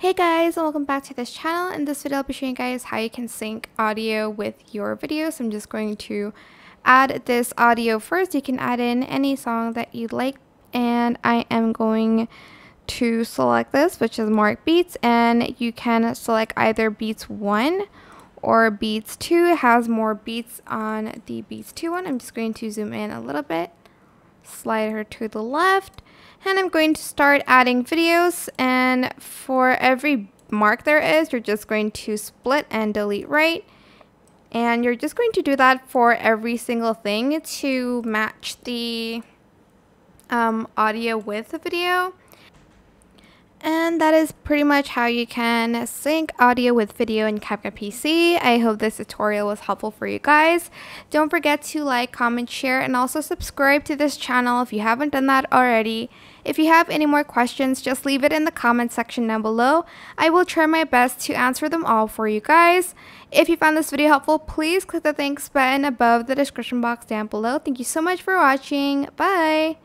Hey guys, and welcome back to this channel. In this video I'll be showing you guys how you can sync audio with your videos. I'm just going to add this audio first. You can add in any song that you like, and I am going to select this, which is Mark Beats, and you can select either Beats 1 or Beats 2. It has more beats on the Beats 2 one. I'm just going to zoom in a little bit, slide her to the left, and I'm going to start adding videos. And for every mark there is, you're just going to split and delete right, and you're just going to do that for every single thing to match the audio with the video. And that is pretty much how you can sync audio with video in CapCut PC. I hope this tutorial was helpful for you guys. Don't forget to like, comment, share, and also subscribe to this channel if you haven't done that already. If you have any more questions, just leave it in the comment section down below. I will try my best to answer them all for you guys. If you found this video helpful, please click the thanks button above the description box down below. Thank you so much for watching. Bye!